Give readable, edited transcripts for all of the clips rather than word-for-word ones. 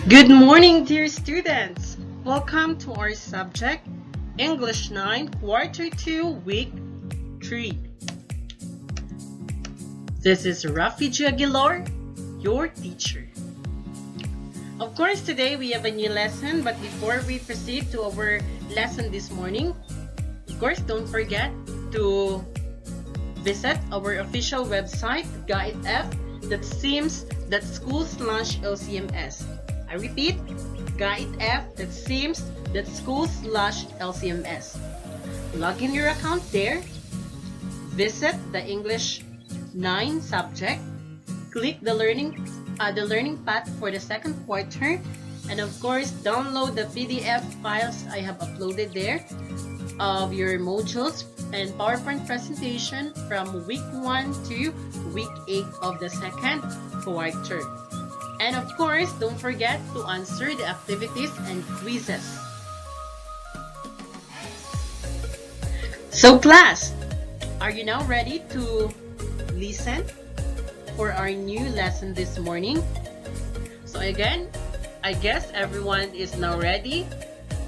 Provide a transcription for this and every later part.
Good morning, dear students. Welcome to our subject, English 9, Quarter 2, Week 3. This is Rafi Aguilar, your teacher. Of course, today we have a new lesson, but before we proceed to our lesson this morning, of course, don't forget to visit our official website, GAITF, school/LCMS. I repeat, GAITF.school/LCMS. Log in your account there, visit the English 9 subject, click the learning path for the second quarter, and of course, download the PDF files I have uploaded there of your modules and PowerPoint presentation from week 1 to week 8 of the second quarter. And of course, don't forget to answer the activities and quizzes. So class, are you now ready to listen for our new lesson this morning? So again, I guess everyone is now ready.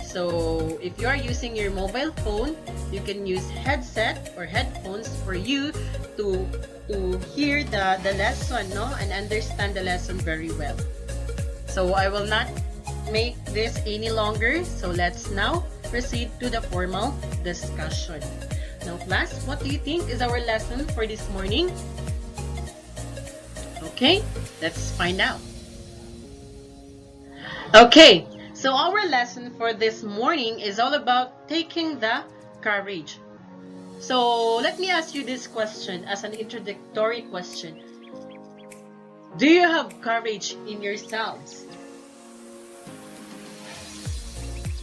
So if you are using your mobile phone, you can use headset or headphones for you to hear the lesson, and understand the lesson very well. So I will not make this any longer. So let's now proceed to the formal discussion. Now class, what do you think is our lesson for this morning? Okay, let's find out. Okay, so our lesson for this morning is all about taking the courage. So let me ask you this question as an introductory question. Do you have courage in yourselves?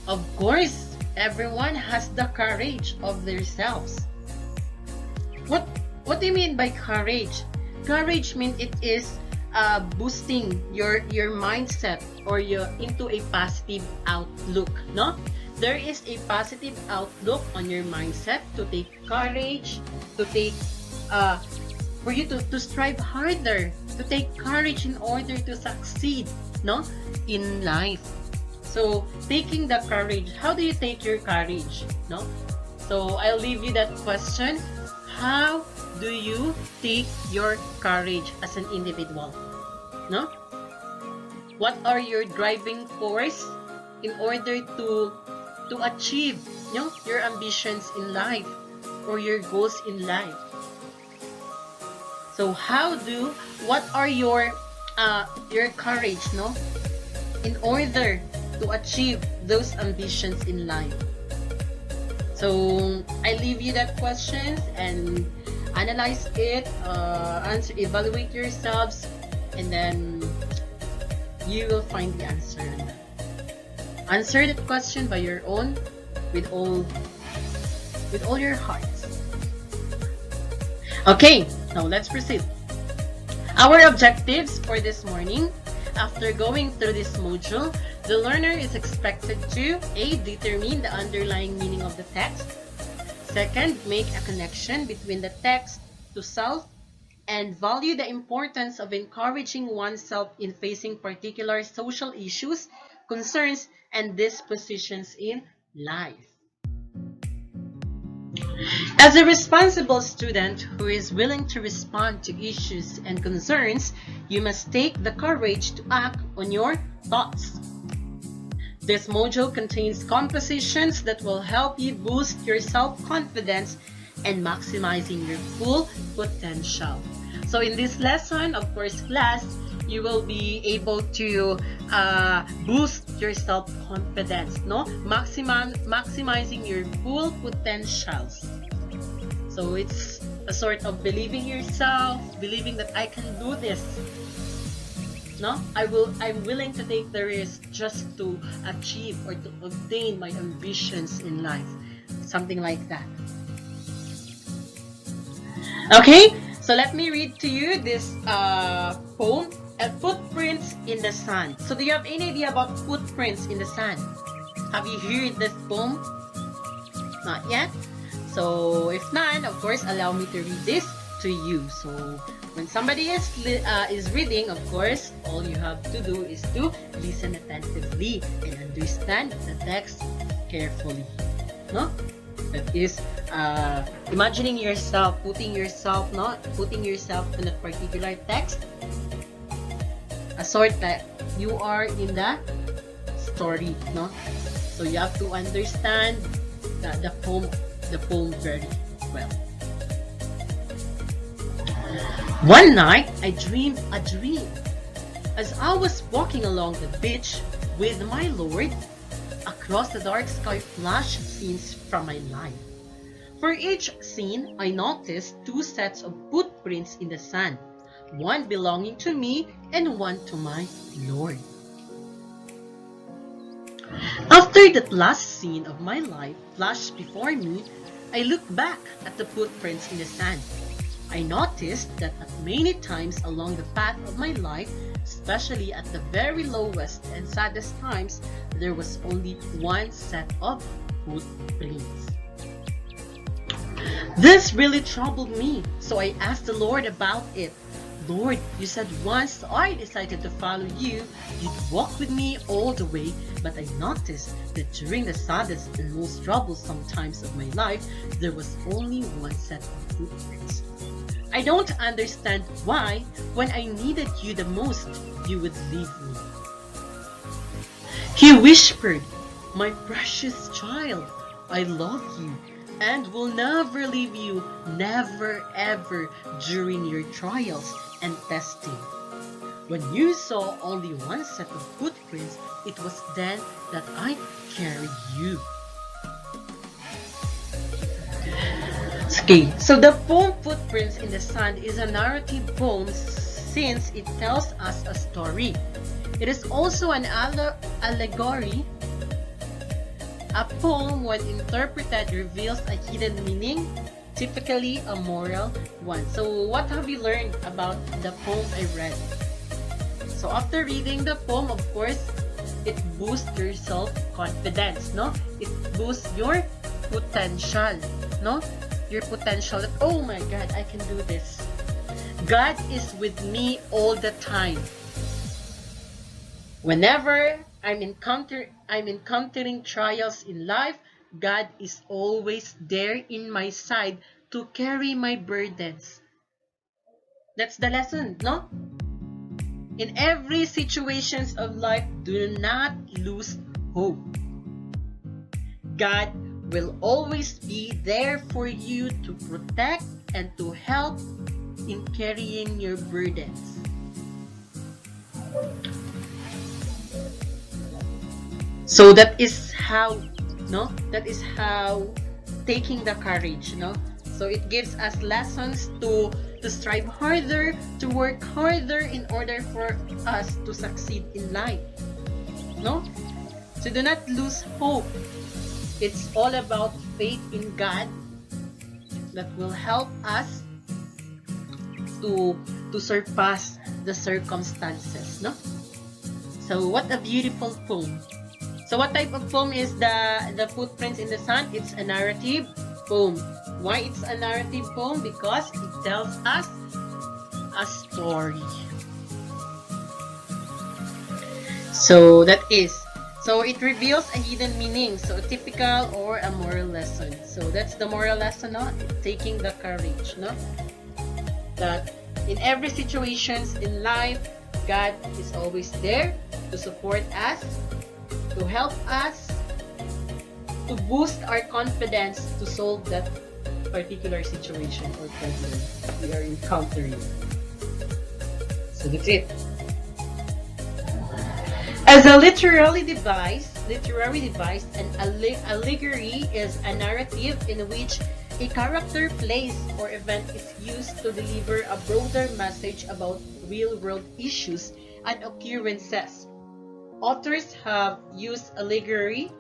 Of course, everyone has the courage of themselves. What do you mean by courage? Courage means it is boosting your mindset or into a positive outlook, no? There is a positive outlook on your mindset to take courage, to take for you to strive harder, to take courage in order to succeed, no, in life. So taking the courage, how do you take your courage, no? So I'll leave you that question. How do you take your courage as an individual, no? What are your driving force in order to achieve, your ambitions in life or your goals in life? So what are your courage, in order to achieve those ambitions in life? So I leave you that questions and analyze it, evaluate yourselves, and then you will find the answer on that. Answer that question by your own, with all your hearts. Okay, now let's proceed. Our objectives for this morning, after going through this module, the learner is expected to A. Determine the underlying meaning of the text. Second, make a connection between the text to self and value the importance of encouraging oneself in facing particular social issues, concerns, and dispositions in life. As a responsible student who is willing to respond to issues and concerns, you must take the courage to act on your thoughts. This module contains compositions that will help you boost your self-confidence and maximizing your full potential. So in this lesson, of course, class, you will be able to boost your self-confidence, maximizing your full potentials. So it's a sort of believing yourself, believing that I can do this. I'm willing to take the risk just to achieve or to obtain my ambitions in life. Something like that. Okay, so let me read to you this poem, Footprints in the Sand. So do you have any idea about footprints in the sand? Have you heard this poem? Not yet? So if not, of course, allow me to read this to you. So when somebody is reading, of course, all you have to do is to listen attentively and understand the text carefully. No? That is imagining yourself, putting yourself in a particular text, a sort that you are in the story, no? So you have to understand the poem very well. One night, I dreamed a dream. As I was walking along the beach with my Lord, across the dark sky flashed scenes from my life. For each scene, I noticed two sets of footprints in the sand, one belonging to me and one to my Lord. After that last scene of my life flashed before me, I looked back at the footprints in the sand. I noticed that at many times along the path of my life, especially at the very lowest and saddest times, there was only one set of footprints. This really troubled me, so I asked the Lord about it. Lord, you said once I decided to follow you, you'd walk with me all the way, but I noticed that during the saddest and most troublesome times of my life, there was only one set of footprints. I don't understand why, when I needed you the most, you would leave me. He whispered, "My precious child, I love you and will never leave you, never ever during your trials and testing. When you saw only one set of footprints, it was then that I carried you." Okay, so the poem Footprints in the Sand is a narrative poem since it tells us a story. It is also an allegory. A poem, when interpreted, reveals a hidden meaning, typically a moral one. So what have you learned about the poem I read? So after reading the poem, of course, it boosts your self-confidence, no? It boosts your potential, no? Your potential that, oh my God, I can do this. God is with me all the time. Whenever I'm encountering trials in life, God is always there in my side to carry my burdens. That's the lesson, no? In every situations of life, do not lose hope. God will always be there for you to protect and to help in carrying your burdens. So that is how, no? That is how taking the courage, no? So it gives us lessons to strive harder, to work harder in order for us to succeed in life, no? So do not lose hope. It's all about faith in God that will help us to surpass the circumstances, no? So what a beautiful poem. So what type of poem is the Footprints in the Sand? It's a narrative poem. Why it's a narrative poem? Because it tells us a story. So that is. So it reveals a hidden meaning, so a typical or a moral lesson. So that's the moral lesson, no? Taking the courage, no? That in every situations in life, God is always there to support us, to help us, to boost our confidence to solve that particular situation or problem we are encountering. So that's it. As a literary device, an allegory is a narrative in which a character, place, or event is used to deliver a broader message about real-world issues and occurrences. Authors have used allegory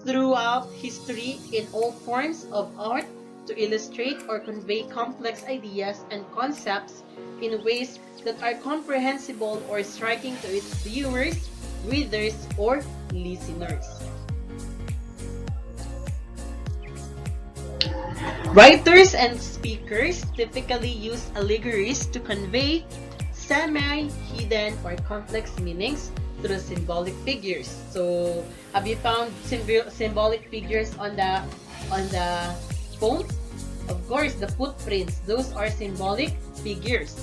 throughout history in all forms of art to illustrate or convey complex ideas and concepts in ways that are comprehensible or striking to its viewers, readers, or listeners. Writers and speakers typically use allegories to convey semi-hidden or complex meanings through symbolic figures. So, have you found symbolic figures on the phone? Of course, the footprints, those are symbolic figures.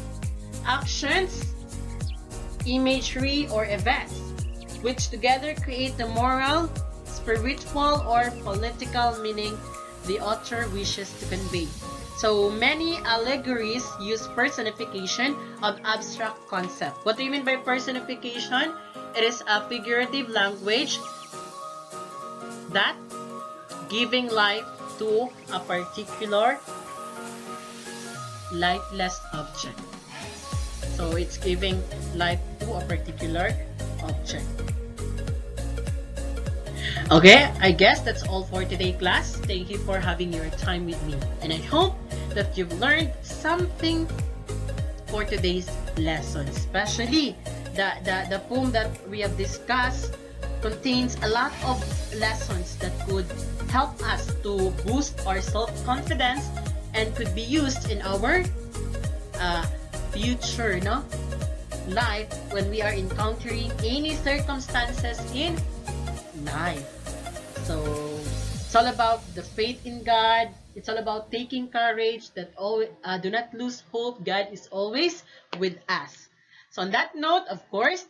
Actions, imagery, or events, which together create the moral, spiritual, or political meaning the author wishes to convey. So many allegories use personification of abstract concept. What do you mean by personification? It is a figurative language that giving life to a particular lifeless object. So it's giving life to a particular object. Okay, I guess that's all for today, class. Thank you for having your time with me. And I hope that you've learned something for today's lesson. Especially the poem that we have discussed contains a lot of lessons that could help us to boost our self-confidence and could be used in our future life when we are encountering any circumstances in life. So it's all about the faith in God. It's all about taking courage, that do not lose hope. God is always with us. So on that note, of course,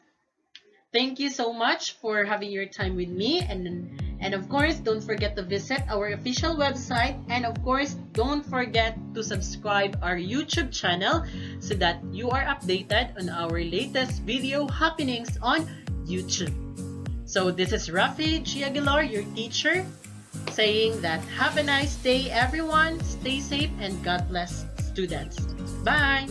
thank you so much for having your time with me, and of course, don't forget to visit our official website, and of course, don't forget to subscribe our YouTube channel so that you are updated on our latest video happenings on YouTube. So this is Rafi G. Aguilar, your teacher, saying that have a nice day, everyone. Stay safe and God bless students. Bye!